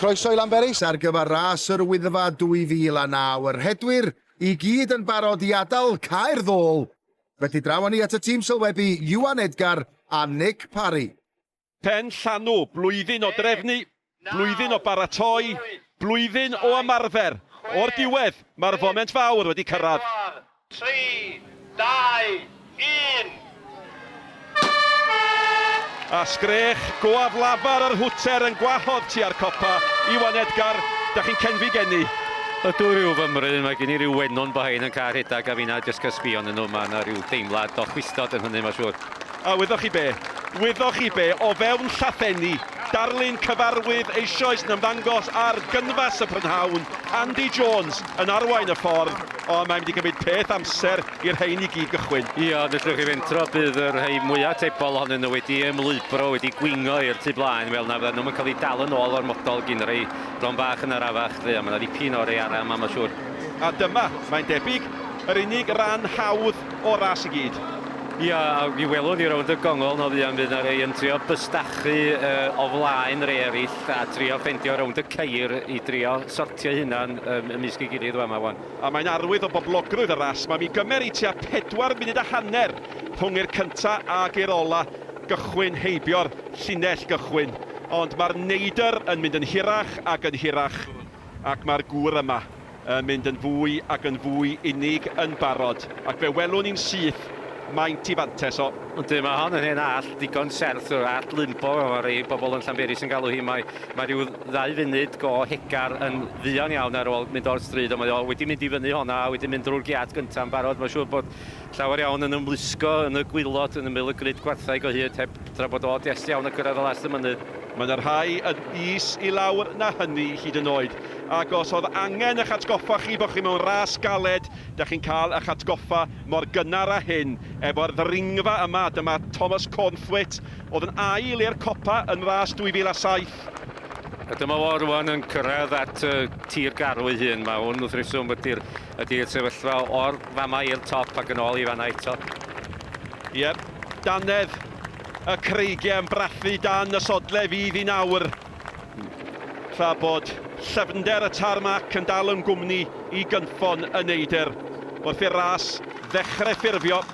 Croeso i Llanberis ar gyfer ras Yr Wyddfa 2009. Yr hedwyr i gyd yn barod i adael Caer Ddôl. Felly draw ni at y tîm sylwebu Iwan Edgar a Nick Parry. Pen llanw, blwyddyn o drefnu, blwyddyn o baratoi, blwyddyn o ymarfer. O'r diwedd, mae'r foment fawr wedi cyrraedd. 3, 2, 1. A sgrech, goaf lafar yr hwter yn gwahodd tua'r copa. Iwan Edgar, da chi'n cenfi geni? Ydw rhyw fymryd, mae gen i ryw wenon bohain yn cael rhedeg a fi'na jyst cysbio yn nhw. Mae yna ryw deimlad o chwistod yn hynny, mae'n siŵr. A wyddoch chi be? Wyddoch chi be? O fewn llathenni, darlun cyfarwydd eisoes yn ymddangos ar gynfas y prynhawn, Andy Jones yn arwain y ffordd, o mae'n mynd i gymryd peth amser i'r rhain i gyd gychwyn. Ia, ddechrau chi fentro bydd yr rhai mwyaf tebol ohonyn nhw wedi ymlwybro, wedi gwingo i'r tu blaen, fel na fydden nhw'n cael ei dal yn ôl o'r modol gyn rhai bron bach yn yr afach, a mae yna dipyn o'r ei aram, mae'n siŵr. A dyma, mae'n debyg, yr unig ran hawdd o ras i gyd. Ia, a i welwn ni rownd y gongol, no fuan bydd yna rei yn trio bystachu o flaen rei eraill a trio ffendio rownd y ceir i trio sortio hynna'n ymysg i gilydd yma wan. A mae'n arwydd o boblogrwydd y ras, mae mi gymer i tua 4 munud a hanner rhwng i'r cynta ag i'r ola gychwyn heibio'r llinell gychwyn. Ond mae'r neidr yn mynd yn hirach ac yn hirach, ac mae'r gŵr yma yn mynd yn fwy ac yn fwy unig yn barod. Ac fe welwn ni'n syth, maint i fantes o. Ydy, mae hon yn hyn all digon serth o'r all limbo. Mae rei bobl yn Llanberis yn galw hi. Mae rhyw 2 funud go hegar yn ddion iawn ar ôl mynd o'r stryd. Mae wedi mynd i fyny honna a wedi mynd drwy'r giat gyntaf yn barod. Mae'n siŵr bod llawer iawn yn ymlusgo yn y gwylod yn ymyl y grid gwartheg o hyd heb tra bod o dest iawn y cyrraedd y last y mynydd. Mae yna rhai yn is i lawr na hynny hyd yn oed. Ac os oedd angen eich atgoffa chi bod chi mewn ras galed, da chi'n cael eich atgoffa mor gynnar â hyn efo'r ddringfa yma. Dyma Thomas Cornthwaite, oedd yn ail i'r copa yn ras 2007. A dyma fo rwan yn cyrraedd at tir garwy hyn. Mae hwn wrth reswm ydy'r sefyllfa o'r fama i'r top ac yn ôl i fanna eto. Ie, danedd y creigiau yn brathu dan y sodle fydd i nawr. Tra bod llyfnder y tarmac yn dal yn gwmni i gynffon y neidr. Wrth i'r ras ddechrau ffurfio.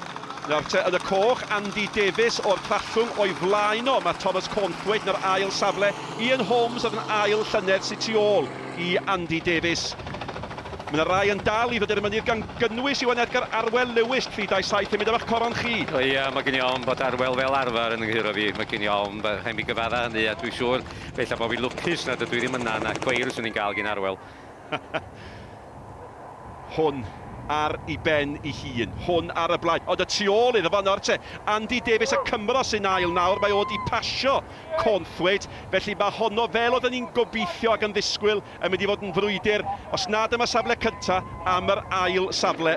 Yn y coch, Andy Davies o'r Trallwng o'i flaen o. Mae Thomas Cornthwaite yn yr ail safle. Ian Holmes oedd yn ail llynedd sy'n tu ôl i Andy Davies. Mae yna rai yn dal i fod i'r mynydd gan gynnwys Iwan Edgar Arwel Lewis 327 yn mynd efo'ch coron chi. O ia, mae gen i ofn bod Arwel fel arfer yn ynghyrro fi. Mae gen i ofn bod rhaid mi gyfadda hynny a dwi'n siŵr bella bod fi lwcus nad ydw i ddim yna na gweir swn i'n gael gen Arwel. Hwn ar i ben i hun, hwn ar y blaen. Ond y tu ôl iddo fo nawr te, Andy Davies y Cymro sy'n ail nawr, mae o di pasio Cornthwaite, felly mae honno fel oedden ni'n gobeithio ac yn ddisgwyl yn mynd i fod yn frwydr, os nad yma safle cynta am yr ail safle.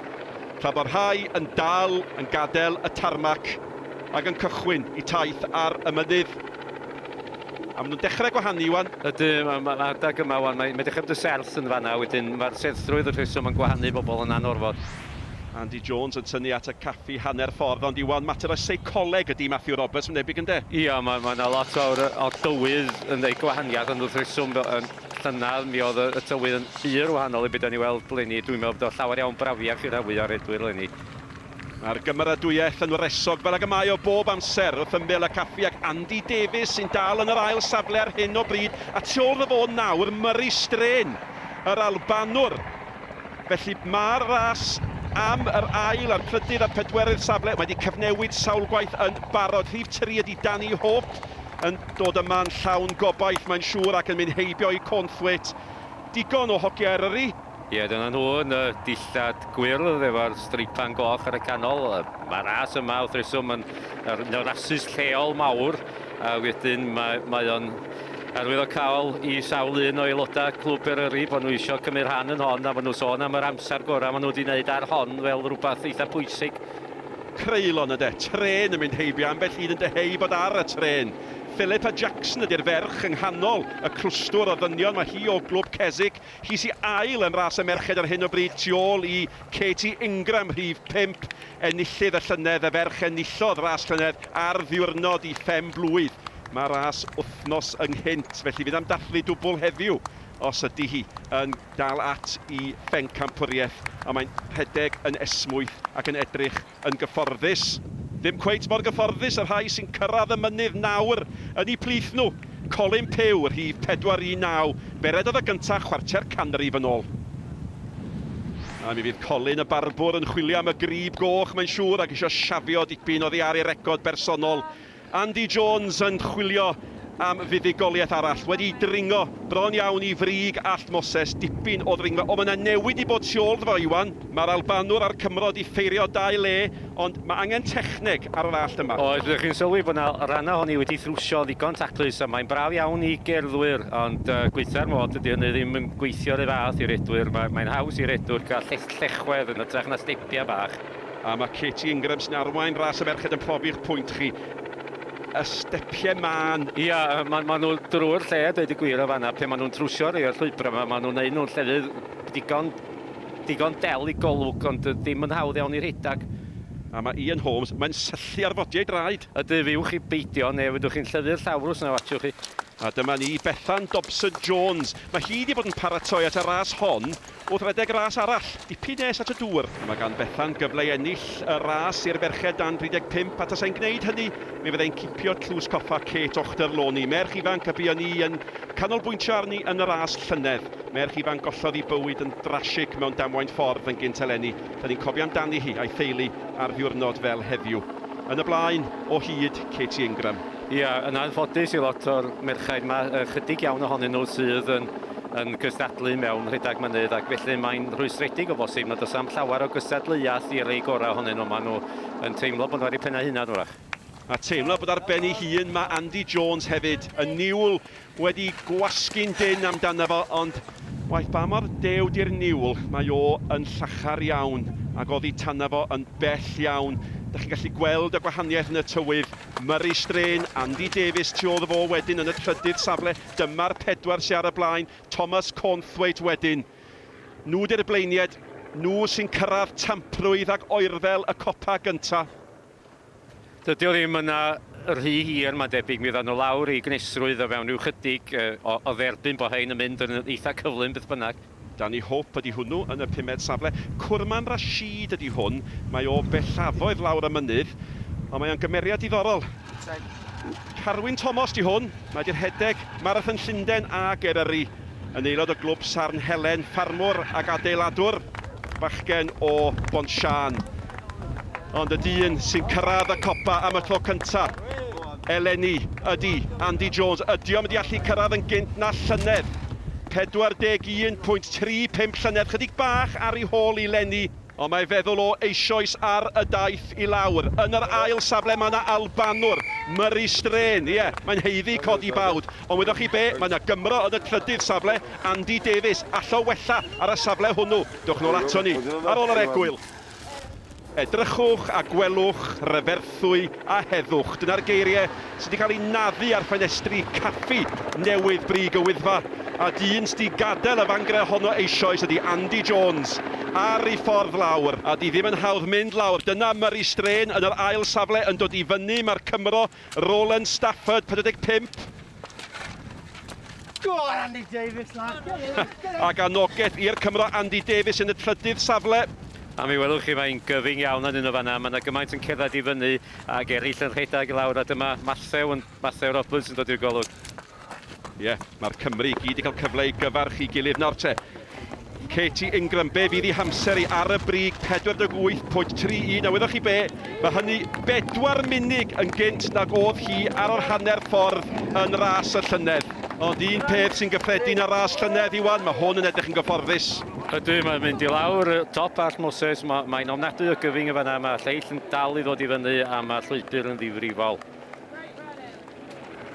Tra bod rhai yn dal yn gadael y tarmac ac yn cychwyn i taith ar y mynydd. A maen nhw'n dechrau gwahanu, Iwan. Ydy, mae adag yma, Iwan, mae dechrau dy serth yn fanna, wedyn mae'r serthrwydd y rheswm yn gwahanu bobl yn anorfod. Andy Jones yn tynnu at y caffi hanner ffordd, ond Iwan, mater o seicoleg ydy Matthew Roberts, mae'n debyg yn de? Ia, mae yna lot o dywydd yn ei gwahaniad, ond wrth reswm yn llynedd mi oedd y tywydd yn byr wahanol i beth ni weld bleni. Dwi'n meddwl bod o llawer iawn brafiach i'r rhawi ar edwyr leni. Mae'r gymeradwyaeth yn wresog fel ag y mae o bob amser wrth ymyl y caffi ac Andy Davies sy'n dal yn yr ail safle ar hyn o bryd a tu ôl y fo nawr Murray Strain, yr Albanwr. Felly mae'r ras am yr ail a'r trydydd a'r 4ydd safle wedi cyfnewid sawl gwaith yn barod. Rhif 3 ydi Danny Hope yn dod yma'n llawn gobaith mae'n siŵr ac yn mynd heibio i Cornthwaite. Digon o hogia Eryri. Ie, dyna nhw yn y dillad gwyrdd efo'r streipan goch ar y canol. Mae'r ras yma wrth reswm yn rasus lleol mawr, a wedyn mae o'n arwydd o cael i sawl un o aelodau clwb Eryri bod nhw eisiau cymryd rhan yn hon a bod nhw sôn am yr amser gorau maen nhw wedi wneud ar hon fel rhywbeth eitha pwysig. Creulon yde, tren yn mynd heibio, ambell hyd yn deheu bod ar y tren. Philip a Jackson ydy'r ferch yng nghanol y clwstwr o ddynion. Mae hi o glwb Cesig. Hi sy'n ail yn ras y merched ar hyn o bryd tu ôl i Katie Ingram, rhif 5. Enillydd y llynedd, y ferch enillodd ras llynedd ar ddiwrnod i 5 blwydd. Mae ras wythnos ynghynt, felly fydd am dathlu dwbl heddiw os ydy hi yn dal at I phencampwriaeth, a mae'n rhedeg yn esmwyth ac yn edrych yn gyfforddus. Ddim cweit mor gyfforddus y rhai sy'n cyrraedd y mynydd nawr yn eu plith nhw. Colin Pyw, rhif 419, beredodd y gyntaf chwarter canrif yn ôl. A mi fydd Colin y Barbwr yn chwilio am y grib goch, mae'n siŵr, ac eisiau siafio dipyn oddi ar ei record bersonol. Andy Jones yn chwilio am fuddugoliaeth arall, wedi dringo bron iawn I frig all Moses, dipyn o ddringfa. O, mae yna newid I bod tu ôl fo, Iwan. Mae'r Albanwr a'r Cymro di ffeirio 2 le, ond mae angen techneg ar yr allt yma. O, ydych chi'n sylwi bod yna rhan ohoni wedi thrwsio ddigon taclus, a mae'n braf iawn I gerddwyr, ond gweithio'r mod ydy hynny ddim yn gweithio'r fath i'r edwyr. Mae'n haws i'r edwyr gael llechwedd yn ytrach na stepia bach. A mae Katie Ingram sy'n arwain ras y ferched yn profi'ch pwynt chi. Y stepiau man. Ia, ma nhw drwy'r lle, dweud y gwir o fanna, pe ma nhw'n trwsio rhai o'r llwybra yma, ma nhw'n neud nhw'n llefydd digon del I golwg, ond ddim yn hawdd iawn I rhedag. A mae Ian Holmes, mae'n syllu arfodiau draed. Ydy fiwch I beidio, neu fydwch chi'n llyfy'r llawrws na watchwch chi. A dyma ni Bethan Dobson Jones. Mae hi wedi bod yn paratoi at y ras hon wrth redeg ras arall, dipyn nes at y dŵr. Mae gan Bethan gyfle I ennill y ras i'r ferched dan 35, a tas e'n gwneud hynny, mi fyddai'n cipio tlws coffa Kate Ochterloni. Merch ifanc y buon ni yn canolbwyntio arni yn y ras llynedd. Merch ifanc gollodd I bywyd yn drasig mewn damwain ffordd yn gynt eleni. Da ni'n cofio amdani hi a'i theulu ar ddiwrnod fel heddiw. Yn y blaen, o hyd, Katie Ingram. Ia, yn anffodus I lot o'r merchaid yma, chydig iawn ohonyn nhw sydd yn gystadlu mewn rhedag mynydd, ac felly mae'n rhwystredig o bosib nad oes am llawer o gystadleuaeth i'r rei gorau ohonyn nhw. Maen nhw yn teimlo bod nhw ar eu pennau hunan wrach. A teimlo bod ar ben ei hun mae Andy Jones hefyd, y niwl wedi gwasgu'n dyn amdano fo, ond waith ba mor dew di'r niwl, mae o yn llachar iawn, ac oddi tanna fo yn bell iawn. Da chi'n gallu gweld y gwahaniaeth yn y tywydd. Murray Strain, Andy Davies tu ôl fo wedyn yn y trydydd safle. Dyma'r 4 sy'n ar y blaen. Thomas Cornthwaite wedyn. Nhw di'r blaeniad, nhw sy'n cyrraedd tamprwydd ac oerfel y copa gynta. Dydy o ddim yna rhy hir, mae'n debyg, mi ddan nhw lawr I gnesrwydd o fewn i'w chydig o dderbyn bod hein yn mynd yn eitha cyflym beth bynnag. Danny Hope ydy hwnnw yn y 5ed safle. Cwrman Rashid ydy hwn. Mae o bellafoedd lawr y mynydd, ond mae o'n gymeriad diddorol. Carwyn Thomas di hwn. Mae di'r hedeg Marathon Llundain a Eryri. Yn aelod o glwb Sarn Helen, ffarmwr ac adeiladwr. Bachgen o Bonsian. Ond y dyn sy'n cyrraedd y copa am y tro cynta. Eleni ydy Andy Jones. Ydy o'n mynd I allu cyrraedd yn gynt na llynedd. 41.35 llynedd, chydig bach ar ei hôl I Lenny, ond mae feddwl o eisoes ar y daith I lawr. Yn yr ail safle mae yna Albanwr, Murray Strain, mae'n heiddi codi bawd. Ond wedwch chi be, mae yna Gymro yn y trydydd safle, Andy Davies, allo wella ar y safle hwnnw. Dwch nôl ato ni, ar ôl yr egwyl. Edrychwch a gwelwch, referthwy a heddwch. Dyna'r geiriau sydd wedi cael ei naddu ar ffenestri caffi newydd brig y Wyddfa. A dyn sydd wedi gadael y fangre honno eisoes ydy Andy Jones ar ei ffordd lawr. A di ddim yn hawdd mynd lawr. Dyna Murray Strain yn yr ail safle yn dod I fyny. Mae'r Cymro Roland Stafford, 45. Go on, Andy Davies, lad. Ac anogaeth i'r Cymro Andy Davies yn y trydydd safle. A mi welwch chi mae'n gyfing iawn yn un o fanna, mae yna gymaint yn cerdded I fyny ac eraill yn rhedag I lawr, a dyma Matthew Roberts yn dod i'r golwg. Mae'r Cymru gyd I cael cyfle I gyfarch I gilydd nawr te. Katie Ingram, be fydd I hamser I ar y brig 48.31, a wedwch chi be, mae hynny 4 munud yn gynt nag oedd hi ar o'r hanner ffordd yn ras y llynedd. Ond un peth sy'n gyffredin ar ras llynedd Iwan, mae hwn yn edrych yn gyfforddus. Ydy, mae'n mynd I lawr top all Moses, mae'n ofnadwy o gyfing y fanna, mae lleill yn dal I ddod I fyny a mae llwybr yn ddifrifol.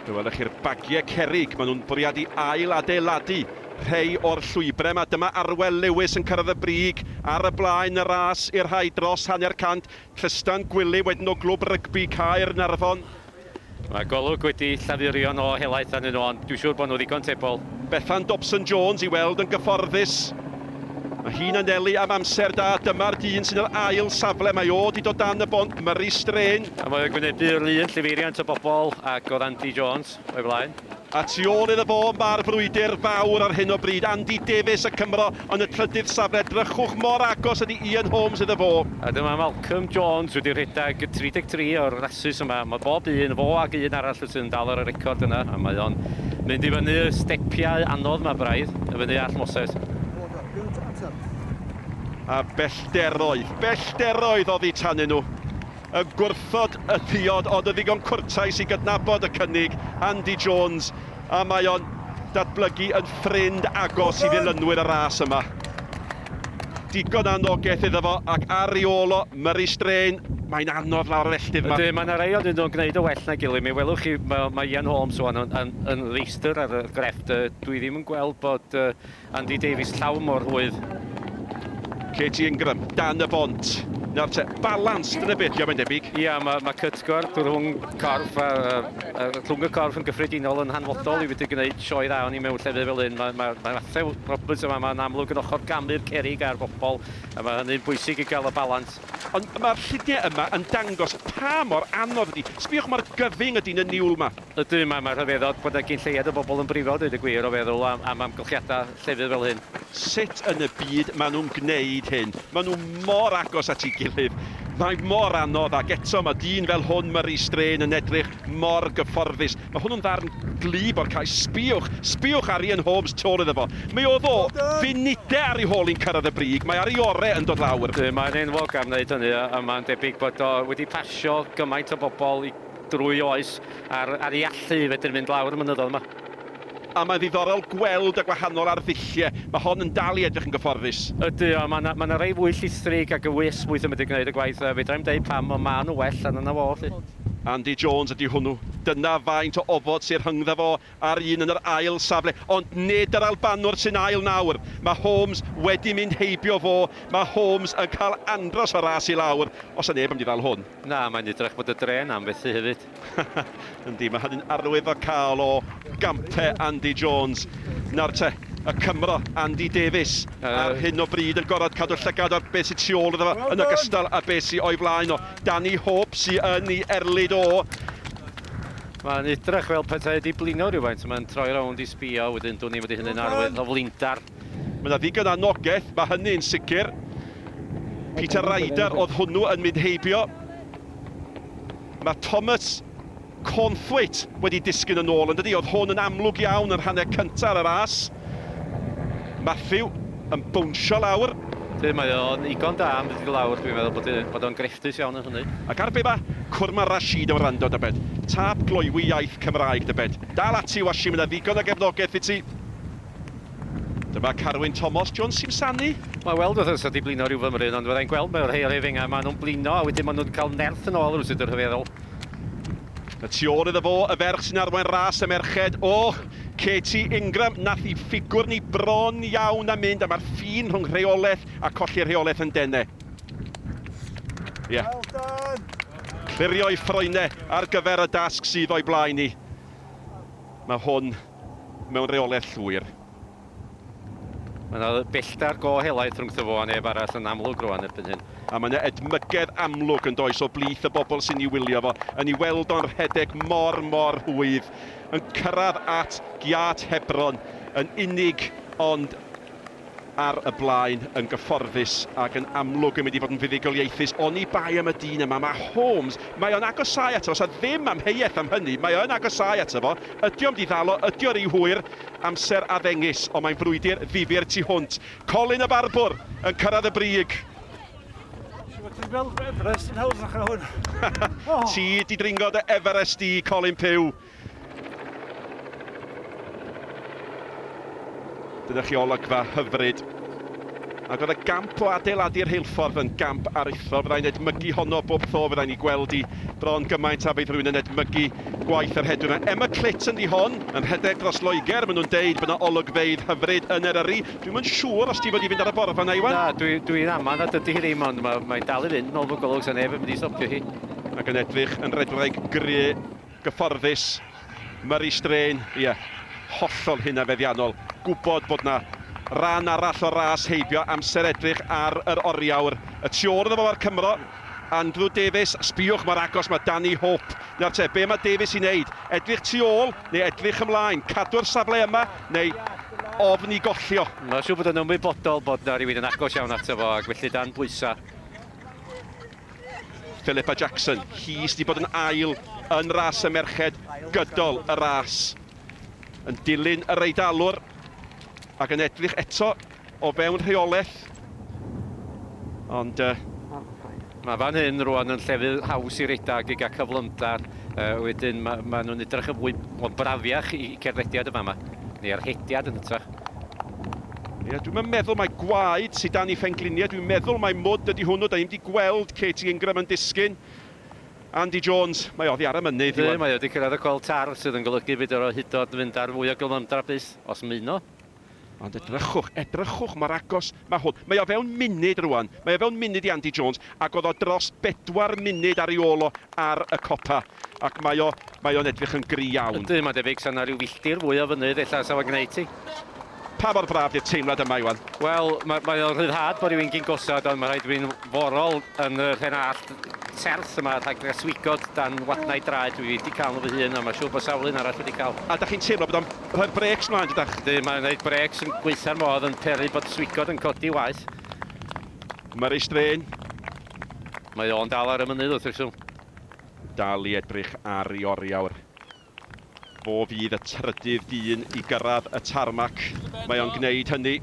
Welwch chi'r bagiau cerig, maen nhw'n bwriadu ail adeiladu rhai o'r llwybrau. Mae dyma Arwel Lewis yn cyrraedd y brig ar y blaen y ras i'r rhai dros hanner cant. Llystan Gwili wedyn o glwb rygbi Caer Narfon. Mae golwg wedi llafurio'n o helaeth arnyn nhw, ond dwi'n siŵr bod nhw ddigon tebol. Bethan Dobson Jones I weld yn gyfforddus. Mae hi'n anelu am amser da, dyma'r dyn sy'n yr ail safle, mae o wedi dod dan y bont, Murray Strain. A mae'n gwynebu'r lun llifeiriant o bobl ac oedd Andy Jones o'i blaen. A tu ôl iddo fo, mae'r brwydr fawr ar hyn o bryd. Andy Davies y Cymro, ond y trydydd safle, drychwch mor agos ydi Ian Holmes iddo fo. A dyma Malcolm Jones wedi rhedeg 33 o'r rhasys yma. Mae bob un, fo ag un arall sy'n dal ar y record yna. A mae o'n mynd i fyny stepiau anodd yma braidd, y fyny all Moses. A bellderoedd oddi tanyn nhw. Y gwrthod y ddiod oedd y ddigon cwrtais i gydnabod y cynnig, Andy Jones, a mae o'n datblygu yn ffrind agos i ddilynwyr y ras yma. Digon anogaeth iddo fo, ac ar ei ôl o, Murray Strain, mae'n anodd lawr y felltid yma. Ydy, mae yna rei oedd nhw'n gwneud y well na gilydd. Mi welwch chi, mae Ian Holmes yn reistr ar y grefft. Dwi ddim yn gweld bod Andy Davies llawn mor hwydd. Katie Ingram, dan y bont. Nawr te, balanced yn y bit, mae'n debyg. Ia, mae cytgor rhwng corff rhwng y corff yn gyffredinol yn hanfodol i wedi gwneud sioe dda o'n i mewn llefydd fel hyn. Mae Matthew Roberts yma, mae'n amlwg yn ochr gamu'r cerig ar bobl, a mae hynny'n bwysig i gael y balans. Ond mae'r lluniau yma yn dangos pa mor anodd ydi. Sbiwch mae'r gyfing ydy'n y niwl yma. Ydy, mae rhyfeddod bod y gynlleiad y bobl yn brifo, dweud y gwir, o feddwl am amgylchiadau llefydd fel hyn. Sut yn y byd maen nhw'n gwneud hyn? Maen nhw mor agos at ei gilydd. Mae mor anodd, ac eto mae dyn fel hwn, Murray Strain, yn edrych mor gyfforddus. Mae hwn yn ddarn glib o'r cae. Sbiwch ar Ian Holmes tu ôl iddo fo. Mae oedd o funudau ar ei hôl i'n cyrraedd y brig. Mae ar ei orau yn dod lawr. Mae'n enwog am wneud hynny, a mae'n debyg bod o wedi pasio gymaint o bobl drwy oes ar ei allu fedr'n mynd lawr y mynyddodd yma. A mae'n ddiddorol gweld y gwahanol arddulliau. Mae hon yn dal i edrych yn gyfforddus. Ydy, mae yna rei fwy llithrig ac y wys mwy yn mynd i gwneud y gwaith. Fedra i'n deud pam, ond maen nhw well a yna fo. Andy Jones ydy hwnnw. Dyna faint o ofod sy'n rhyngddo fo ar un yn yr ail safle. Ond nid yr Albanwr sy'n ail nawr. Mae Holmes wedi mynd heibio fo. Mae Holmes yn cael andros o ras i lawr. Os yna neb yn ddal hwn. Na, mae'n edrych bod y dren am fethu hefyd. Yndi, mae hynny'n arwydd o cael o gampau Andy Jones. Nawr te, y Cymro, Andy Davies, ar hyn o bryd yn gorfod cadw llygad o'r beth sy'n tu ôl iddo fo, yn ogystal â beth sy'n o'i flaen o. Danny Hope sy'n yn ei erlyd o. Mae'n edrych fel petai wedi blino rhywfaint, mae'n troi rownd i sbio, wedyn dwi'n ni wedi hynny'n arwydd o flindar. Mae yna ddigon anogaeth, mae hynny'n sicr. Peter Ryder oedd hwnnw yn mynd heibio. Mae Thomas Cornthwaite wedi disgyn yn ôl, yn dydi? Oedd hwn yn amlwg iawn yn hanner cyntaf ar y ras. Matthew yn bwnsio lawr. Mae o'n igon da am wedi lawr, dwi'n meddwl bod o'n grefftus iawn yn hynny. Ac ar be ma Cwrma Rashid yn rando dy bed. Tap gloiwi iaith Cymraeg dy bed. Dal ati wasi, mynd â ddigon o gefnogaeth i ti. Dyma Carwyn Thomas, John Simsani. Mae weld oedd ys wedi blino rhyw fymryn, ond fyddai'n gweld mewn rhai o'r efenga, maen nhw'n blino, a wedyn maen nhw'n cael nerth yn ôl rwysyd yr hyfeddol. Y tu ôl iddo fo, y ferch sy'n arwain ras y merched. Katie Ingram, nath i ffigwr ni bron iawn am mynd, a mae'r ffin rhwng rheolaeth a colli rheolaeth yn denne. Ie. Clirio i ffroenau ar gyfer y dasg sydd o'i blaen ni. Mae hwn mewn reolaeth llwyr. Mae yna belltar go helaeth rhwng fo a neb arall yn amlwg rwan erbyn hyn. A mae yna edmygedd amlwg yn does o blith y bobl sy'n ei wylio fo. Yn ei weld o'n rhedeg mor hwydd. Yn cyrraedd at Giat Hebron. Yn unig ond ar y blaen yn gyfforddus ac yn amlwg yn mynd i fod yn fuddugoliaethus. Oni bai am y dyn yma. Mae Holmes, mae o'n agosau ato fo. Sa ddim amheuaeth am hynny. Mae o'n agosau ato fo. Ydy o'n diddalo, ydy o'n rhy hwyr. Amser addengus, ond mae'n frwydr ddifyr tu hwnt. Colin y Barbwr yn cyrraedd y brig. Ti'n gweld Everest yn hawddach ar hwn. Ti di dringo dy Everest i Colin Pugh. Dyna chi olygfa hyfryd. Ac oedd y gamp o adeiladu'r rheilffordd yn gamp aruthrol. Fyddai'n edmygu honno bob tho, fyddai'n ei gweld i bron gymaint a bydd rhywun yn edmygu gwaith yr hedwyn. Emma Clinton di hon, yn rhedeg dros Loegr. Maen nhw'n deud bod yna olygfeydd hyfryd yn Eryri. Dwi'n mynd siŵr os ti fod i fynd ar y borfa na, Iwan? Na, dwi'n aman a dydy hi ddim, ond mae'n dal i fynd nôl fy golwg sy'n neb yn mynd i stopio hi. Ac yn edrych yn redwraig gry, gyfforddus. Murray Strain, hollol hynna feddiannol. Gwybod bod na ran arall o ras heibio, amser edrych ar yr oriawr. Y tu ôl iddo fo o'r Cymro, Andrew Davies, sbiwch mor agos mae Danny Hope. Nawr te, be mae Davies i wneud? Edrych tu ôl neu edrych ymlaen? Cadw'r safle yma neu ofn i gollio? Mae'n siŵr bod yn ymwybodol bod na rhywun yn agos iawn ato fo, ac felly dan bwysa. Philippa Jackson, hi sydd wedi bod yn ail yn ras y merched gydol y ras. Yn dilyn yr Eidalwr ac yn edrych eto o fewn rheolaeth. Ond Mae fan hyn rwan yn llefydd haws i redag i gael cyflymdar. Wedyn ma nhw'n edrych yn fwy o brafiach i cerddediad yma, neu arhediad yn ytrach. Ie, dwi'n meddwl mae gwaed sydd dan ei phengliniau. Dwi'n meddwl mae mwd ydy hwnnw. Da ni'n wedi gweld Katie Ingram yn disgyn. Andy Jones, mae oddi ar y mynydd. Mae wedi cyrraedd y gweld tar sydd yn golygu byd o'r hydod yn fynd ar fwy o gylfymdar bus, os myno. Ond edrychwch, mae'r agos, mae hwn. Mae o fewn munud rwan, mae o fewn munud i Andy Jones, ac oedd o dros 4 munud ar ei ôl o ar y copa. Ac mae o'n edrych yn gry iawn. Ydy, mae debyg sa'n rhyw filltir fwy o fynydd, ella sa fo'n gwneud ti. Pa mor braf di'r teimlad yma, Iwan? Wel, mae o'n rhyddhad bod rhywun gyn gosod, ond mae rhaid fi'n forol yn y rhenallt serth yma, rhag reswigod dan wadnau draed. Dwi wedi cael nhw fy hun, a mae siŵr bod sawl un arall wedi cael. A da chi'n teimlo bod o'n rhoi'r brecs mlaen, dydach? Ydy, mae'n gwneud brecs yn gweitha'r modd yn peri bod swigod yn codi waith. Murray Strain. Mae o'n dal ar y mynydd wrth reswm. Dal i edrych ar ei oriawr. Fo fydd y trydydd dyn i gyrraedd y tarmac. Mae o'n gwneud hynny.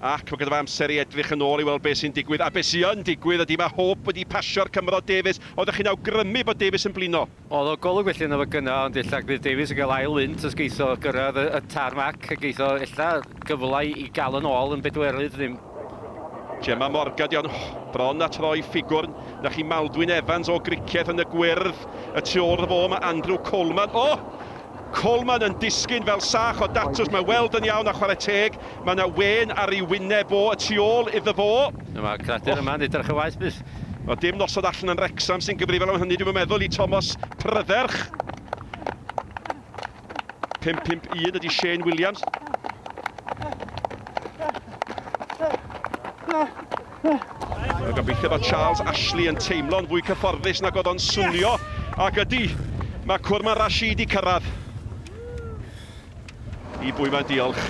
Ac mae gyda fe amser i edrych yn ôl i weld beth sy'n digwydd. A beth sy'n digwydd ydy mae Hope wedi pasio'r Cymro Davies. Oeddech chi'n awgrymu bod Davies yn blino? Oedd o golwg felly yn efo gynna, ond illa bydd Davies yn cael ail wynt os geitho gyrraedd y tarmac, a geitho illa gyfle i gael yn ôl yn bedwerydd ddim. Gemma Morgadion, bron a troi ffigwrn. Na chi Maldwyn Evans o griciaeth yn y gwyrdd. Y tu ôl fo mae Andrew Coleman. Coleman yn disgyn fel sach o datws. Mae weld yn iawn a chwarae teg. Mae yna wen ar ei wyneb o, y tu ôl iddo fo. Mae cradur yma'n edrych y waith bus. O dim nosod allan yn Wrexham sy'n gyfrifol am hynny, dwi'n meddwl, i Thomas Prydderch. 5-5-1 ydy Shane Williams. Gobeithio bod Charles Ashley yn teimlo'n fwy cyfforddus nag oedd o'n swnio. Ac ydy, mae Cwrman Rashid i cyrraedd. I bwy mae'n diolch.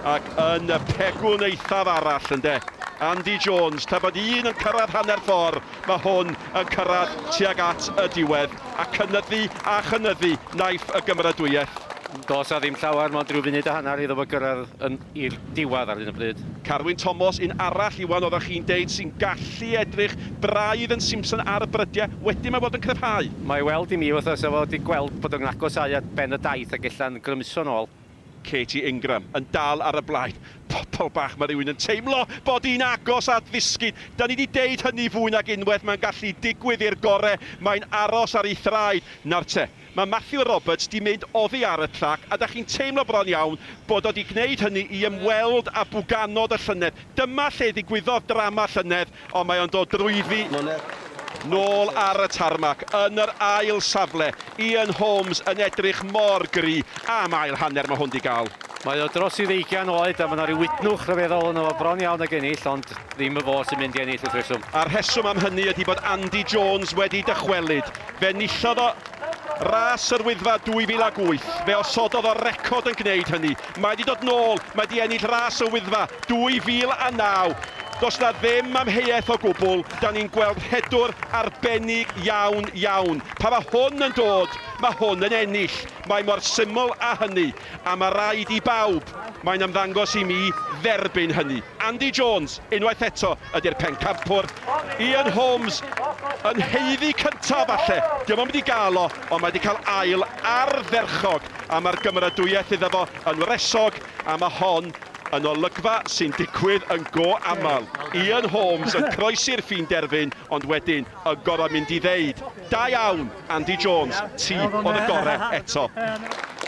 Ac yn y pegwn eithaf arall, ynde. Andy Jones, ta bod un yn cyrraedd hanner ffordd, mae hwn yn cyrraedd tuag at y diwedd. A cynyddu a chynyddu naiff y gymrydwyeth. Dos a ddim llawer, mae'n drwy funud a hanner iddo fo gyrraedd i'r diwedd ar hyn o bryd. Carwyn Thomas, un arall Iwan oeddech chi'n deud sy'n gallu edrych braidd yn Simpson ar y brydiau, wedyn mae fod yn cryfhau. Mae weld i mi wrth os efo wedi gweld bod yn agosau at ben y daith ac ella'n grymuso nôl. Katie Ingram yn dal ar y blaen. Pobl bach, mae rhywun yn teimlo bod hi'n agos at ddisgyn. Da ni wedi deud hynny fwy nag unwaith, mae'n gallu digwydd i'r gorau. Mae'n aros ar ei thraed. Nawr te, mae Matthew Roberts di mynd oddi ar y trac, a da chi'n teimlo bron iawn bod o wedi gwneud hynny i ymweld â bwganod y llynedd. Dyma lle ddigwyddodd drama llynedd, ond mae o'n dod drwyddi nôl ar y tarmac yn yr ail safle. Ian Holmes yn edrych mor gry, am ail hanner mae hwn di gael. Mae o dros i 20 oed, a mae yna rhyw wydnwch rhyfeddol yn efo bron iawn ag ennill, ond ddim y fo sy'n mynd i ennill wrth reswm. A'r rheswm am hynny ydy bod Andy Jones wedi dychwelyd. Fe enillodd o ras Yr Wyddfa 2008. Fe osododd o record yn gwneud hynny. Mae wedi dod nôl, mae wedi ennill ras y Wyddfa 2009. Does na ddim amheuaeth o gwbl, da ni'n gweld hedwr arbennig iawn. Pa mae hwn yn dod, mae hwn yn ennill. Mae mor syml â hynny, a mae raid i bawb. Mae'n ymddangos i mi dderbyn hynny. Andy Jones, unwaith eto, ydy'r pencampwr. Ian Holmes yn heiddi cyntaf falle. Diolch yn mynd i gael o, ond mae wedi cael ail ardderchog. A mae'r gymrydwyeth iddo fo yn wresog, a mae hon yn olygfa sy'n digwydd yn go aml. Ian Holmes yn croesi'r ffin derfyn, ond wedyn y gorau mynd i ddeud. Da iawn, Andy Jones, ti oedd y gorau eto.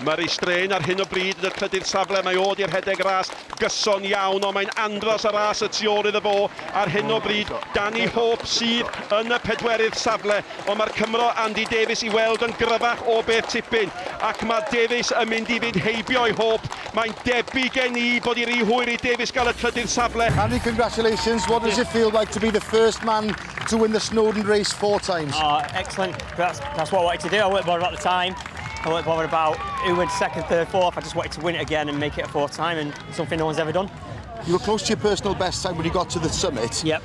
Murray strain ar hyn o bryd yn y trydydd safle, mae o di'r hedeg ras gyson iawn, ond mae'n andros y ras y tu ôl iddo fo ar hyn o bryd. Danny Hope sydd yn y pedwerydd safle, ond mae'r Cymro Andy Davies i weld yn gryfach o beth tipyn, ac mae Davies yn mynd i fynd heibio i Hope. Mae'n debyg gen i bod i'r hwyr i Davies gael y trydydd safle. Andy, congratulations. What does it feel like to be the first man to win the Snowdon Race 4 times? Oh, excellent. That's what I wanted to do. I wasn't bothered about the time. I wasn't bothered about who went second, third, fourth. I just wanted to win it again and make it a fourth time, and something no one's ever done. You were close to your personal best time when you got to the summit. Yep.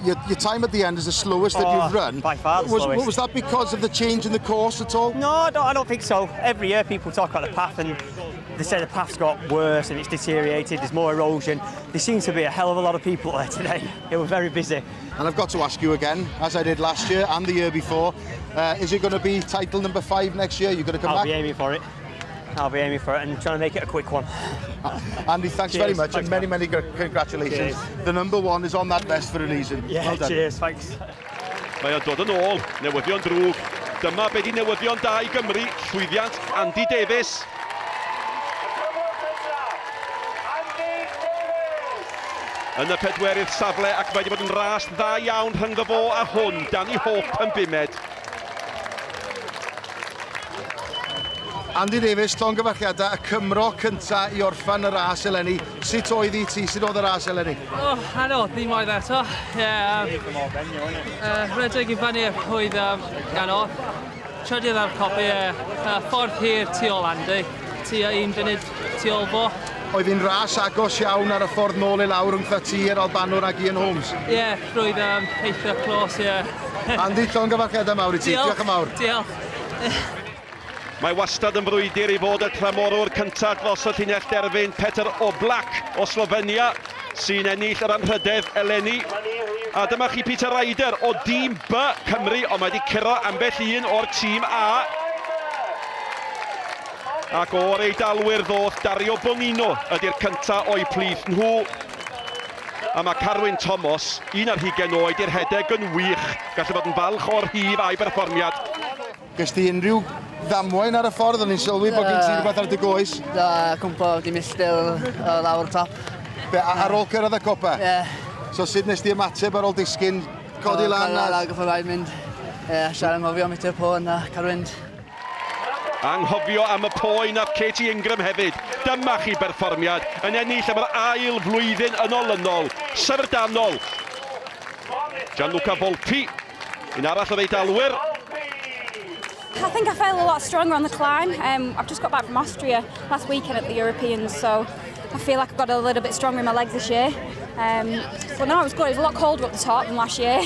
Your time at the end is the slowest that you've run. By far the slowest. Was that because of the change in the course at all? No, I don't think so. Every year people talk about the path and they say the path's got worse and it's deteriorated, there's more erosion. There seems to be a hell of a lot of people there today. They were very busy. And I've got to ask you again, as I did last year and the year before, is it going to be title number 5 next year? You're going to come back? I'll be aiming for it. I'll be aiming for it and trying to make it a quick one. Andy, thanks very much, and many congratulations. Cheers. The number 1 is on that vest for a reason. Yeah, well done. cheers, thanks. Mae o'n dod yn ôl, newyddion drwg. Dyma be di newyddion da i Gymru, llwyddiant Andy Davies. Yn y pedwerydd safle, ac mae wedi bod yn ras dda iawn rhyngddo fo a hwn, Danny Hope yn bumed. Andy Davies, llongyfarchiadau, y Cymro cynta i orffan y ras eleni. Sut oedd i ti? Sut oedd y ras eleni? Anodd, ddim oedd eto. Rhedeg i fyny oedd anodd. Trydydd ar copi, ffordd hir tu ôl Andy, tua 1 funud tu ôl fo. Oedd hi'n ras agos iawn ar y ffordd nôl i lawr rhwngtha ti yr Albanwr ac Ian Holmes. Roedd eitha clos, Andy, llongyfarchiadau mawr i ti. Diolch yn mawr. Diolch. Mae wastad yn frwydr i fod y tramorwr cyntaf dros y llinell derfyn Peter Oblak o Slofenia sy'n ennill yr anrhydedd eleni. A dyma chi Peter Ryder o dîm B Cymru, ond mae wedi curo ambell un o'r tîm A. Ac o'r Eidalwyr ddoth Dario Bonino ydy'r cyntaf o'i plith nhw. A mae Carwyn Thomas, un ar 20 oed, i'r hedeg yn wych, gallu bod yn falch o'r hif a'i berfformiad. Ges ti unrhyw ddamwain ar y ffordd, o'n i'n sylwi bod gen ti rhywbeth ar dy goes? Cwmpo di mistil lawr top. Ar ôl cyrraedd y copa? So sut nes di ymateb ar ôl disgyn codi lan? Goffa rhaid mynd. Siarad anghofio metr po yna, Carwynd. Anghofio am y poen af Katie Ingram hefyd. Dyma chi berfformiad yn ennill am yr ail flwyddyn yn olynol, syfrdanol. Gianluca Volpi, un arall o'r Eidalwyr. I think I felt a lot stronger on the climb. I've just got back from Austria last weekend at the Europeans, so I feel like I've got a little bit stronger in my legs this year. So no, it was good. It was a lot colder up the top than last year,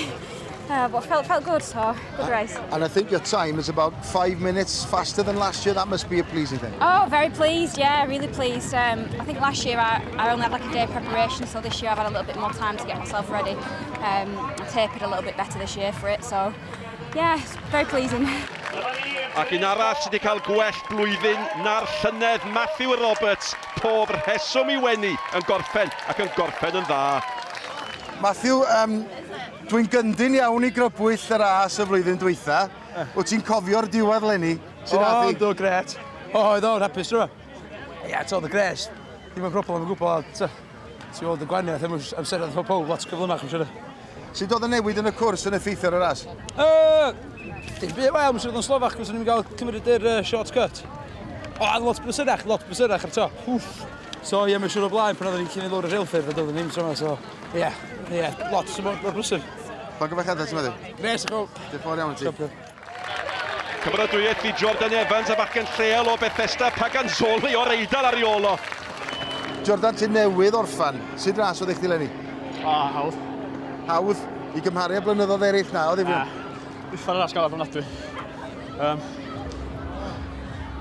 but felt good, so good race. And I think your time is about 5 minutes faster than last year. That must be a pleasing thing. Oh, very pleased, yeah, really pleased. I think last year I only had like a day preparation, so this year I've had a little bit more time to get myself ready. I tapered a little bit better this year for it, so yeah, it's very pleasing. Ac un arall sydd wedi cael gwell blwyddyn na'r llynedd, Matthew Roberts, pob rheswm i wenu yn gorffen ac yn gorffen yn dda. Matthew, dwi'n gyndyn iawn i grybwyll y ras y flwyddyn dwytha. Wyt ti'n cofio'r diwedd leni? Do, gret. Oedd o'n hapus rhywbeth. Ie, oedd y gres. Ddim yn broblem yn gwybod. Ti'n oedd y gwaniaeth am amseroedd o pob lot cyflymach, yn siarad. Sut oedd y newid yn y cwrs yn effeithio ar y ras? Dim byd, wel, mae'n siarad yn Slofach, cos o'n i'n gael cymryd i'r shortcut. Lot brysyrach ar top. So, ie, mae'n siarad o blaen pan oedden ni'n cynnig lawr y reilffyrdd, a doedden ni'n tryma, so, ie, lot o'r brysur. Pan gyfechiadau ti'n meddwl? Gres, ych o. Diolch fawr iawn ti. Cymeradwyaeth i Jordan Evans a fachgen lleol o Bethesda Pagansoli o'r Eidal ar Iolo. Jordan, ti'n newydd orffan. Sut ras oedd eich di leni? Hawdd. Hawdd? I gymharu a blynyddoedd eraill na, oedd i fi? Uffar ras gael ofnadwy.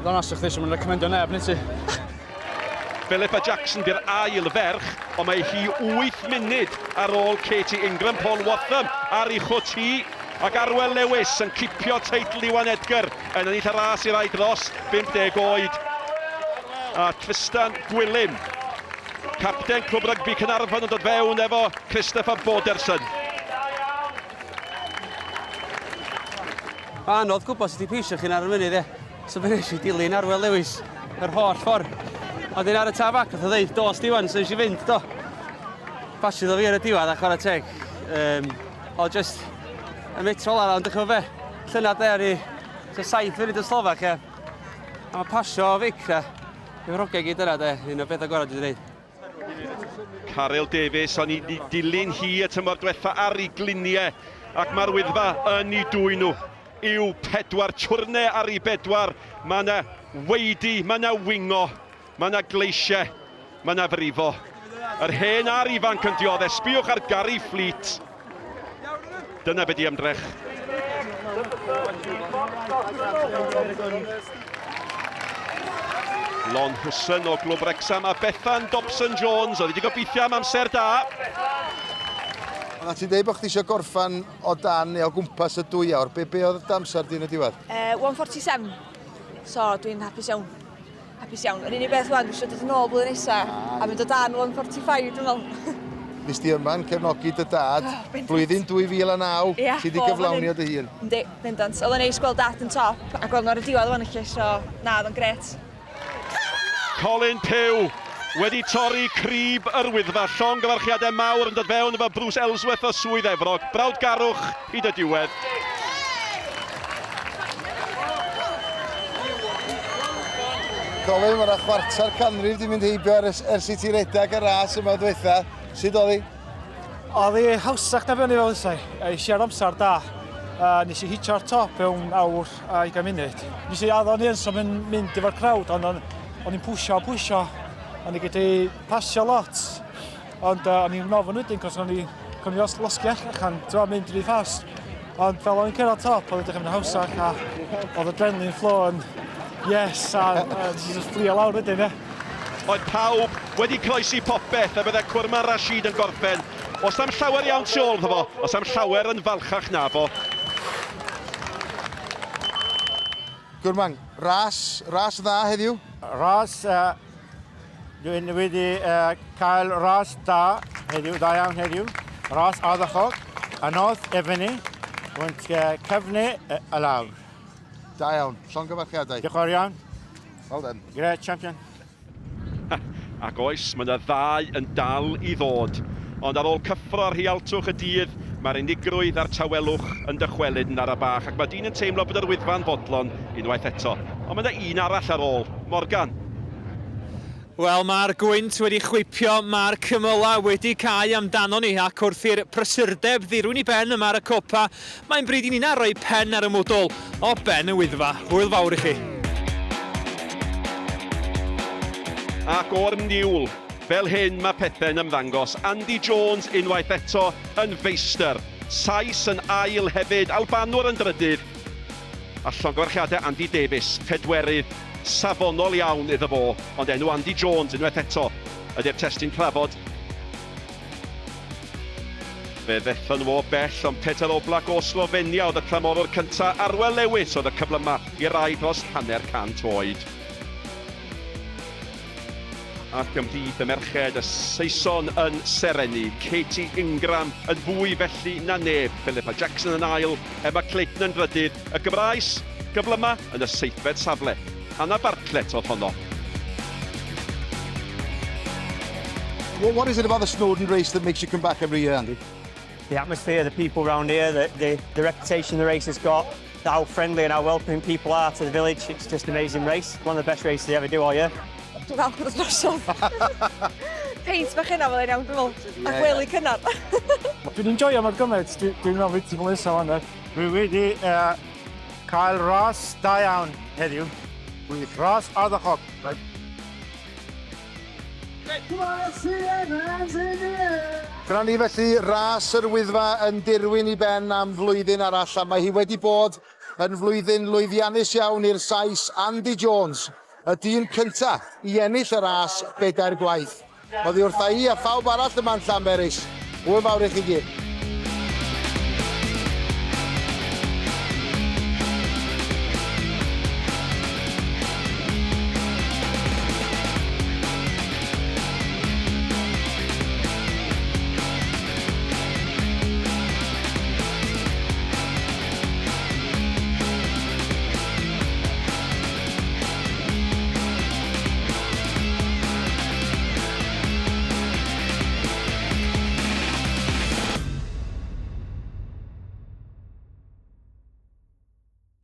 Ddo'n asych ddys, mae'n recomendio neb, nid ti? Philippa Jackson di'r ail ferch, ond mae hi 8 munud ar ôl Katie Ingram, Paul Watham ar ucho tŷ, ac Arwel Lewis yn cipio teitl Iwan Edgar yn ennill y ras i'r ai dros 50 oed. A Tristan Gwilym, capten clwb rygbi Caernarfon, yn dod fewn efo Christopher Boderson. Anodd gwybod sut i peisio chi'n ar y mynydd, So fe nes I dilyn arwyl Lewis yr holl ffordd. Ond un ar y tabac, oedd o dweud, dos diwan, so eisiau fynd, do. Pasio ddo fi ar y diwedd a chwarae teg. O just y metro ola, ond dychmyg fe, llynad ar i 7 funud y Slovac, A mae pasio o fic, yw'r rogeg i dyna, un o beth agorad i ddweud. Caryl Davies, o'n i di dilyn hi y tymor diwetha ar ei gliniau, ac mae'r Wyddfa yn ei dwy nhw. Yw 4 twrnau ar ei 4. Mae yna weidi, mae yna wingo, mae yna gleisiau, mae yna frifo. Yr hen a'r ifanc yn dioddau, sbiwch ar Gary Fleet. Dyna beth i ymdrech. Lon Hwson o Glwb Wrecsam a Bethan Dobson-Jones, oedd wedi gobeithio am amser da. Oedd ti'n dweud bod chdi eisiau gorffan o dan neu o gwmpas y 2 awr. Be oedd y amser di'n y diwedd? 1:47. So dwi'n hapus iawn. Hapus iawn. Yr unig beth wan, dwi eisiau dod yn ôl blwyddyn nesaf a mynd o dan 1:45 dwi'n meddwl. Nes di yma'n cefnogi dy dad, blwyddyn 2009, ti wedi gyflawni o dy hun? Yndi, bendant. Oedd yn neis gweld dad yn top, a gweld nhw ar y diwedd wan eich, so na, oedd yn gret. Colin Pew wedi torri crib Yr Wyddfa. Llongyfarchiadau mawr yn dod fewn efo Bruce Ellsworth o Swydd Efrog. Brawd garwch hyd y diwedd. Colin, mae'na chwarter canrif di mynd heibio ers i ti redag y ras yma diwetha. Sut oedd hi? Oedd hi hawsach na fewn i fel ysau. Eisiau'r amser da. Nes i hitio'r top mewn awr a 20 munud. Nes i addo ni yn mynd efo'r crowd, ond o'n i'n pwysio. O'n i gedi pasio lot. Ond o'n i'n nofyn wedyn, cos o'n i losgi allan, mynd rhy fast. Ond fel o'n i'n cyrraedd top, oedd edrych yn hawsach a oedd adrenaline flow yn yes, a just fflio lawr wedyn, Oedd pawb wedi croesi popeth a bydde Cwrman Rashid yn gorffen. Os am llawer iawn tu ôl iddo fo, os am llawer yn falchach na fo. Gwrman, ras dda heddiw? Ras, dwi'n wedi cael ras da heddiw, da iawn heddiw. Ras ardderchog, anodd efenni, wynt cyfnu y lawr. Da iawn, llongyfarchiadau. Diolch yn fawr iawn. Well done. Great champion. Ac oes, mae yna 2 yn dal i ddod. Ond ar ôl cyffro ar Hialtwch y dydd, mae'r unigrwydd a'r tawelwch yn dychwelyd yn ar y bach. Ac mae dyn yn teimlo bod yr Wyddfa'n fodlon unwaith eto. Ond mae yna un arall ar ôl, Morgan. Wel, mae'r gwynt wedi chwipio, mae'r cymylau wedi cael amdano ni ac wrth i'r prysurdeb ddirwyn i ben yma ar y copa, mae'n bryd i ni'n rhoi pen ar y mwdol o ben y Wyddfa. Hwyl fawr i chi. Ac o'r niwl, fel hyn mae pethau'n ymddangos. Andy Jones unwaith eto yn feistr. Sais yn ail hefyd, Albanwr yn drydydd. A llongyfarchiadau Andy Davies, 4 safonol iawn iddo fo, ond enw Andy Jones unwaith eto ydy'r testyn trafod. Fe ddethon nhw o bell, ond Peter Oblak o Slofenia oedd y clamorwr cyntaf. Arwel Lewis oedd y cyflyma i rai dros 100 oed. Ac ymhlith y merched, y Saeson yn sereni. Katie Ingram yn fwy felly na neb. Philippa Jackson yn ail, Emma Clayton yn drydydd. Y Gymraes, gyflyma yn y 7fed safle. Anna Bartlett oedd honno. Well, what is it about the Snowdon Race that makes you come back every year, Andy? The atmosphere, the people around here, the reputation the race has got, how friendly and how welcoming people are to the village. It's just an amazing race. One of the best races they ever do all year. Dwi'n falch bod y drosodd. Peint bach yna fel ein iawn, dwi'n meddwl. A gwely cynnar. Dwi'n enjoy am ar gymaint, dwi'n meddwl wedi bod nesaf fanna. Dwi wedi cael ras da iawn heddiw. Ras ardderchog. Gwna ni felly ras Yr Wyddfa yn dirwyn i ben am flwyddyn arall, a mae hi wedi bod yn flwyddyn lwyddiannus iawn i'r Sais Andy Jones, y dyn cyntaf i ennill y ras 4 gwaith. Oedd hi wrtha i a phawb arall yma'n Llanberis. Hwyl fawr i chi gyd.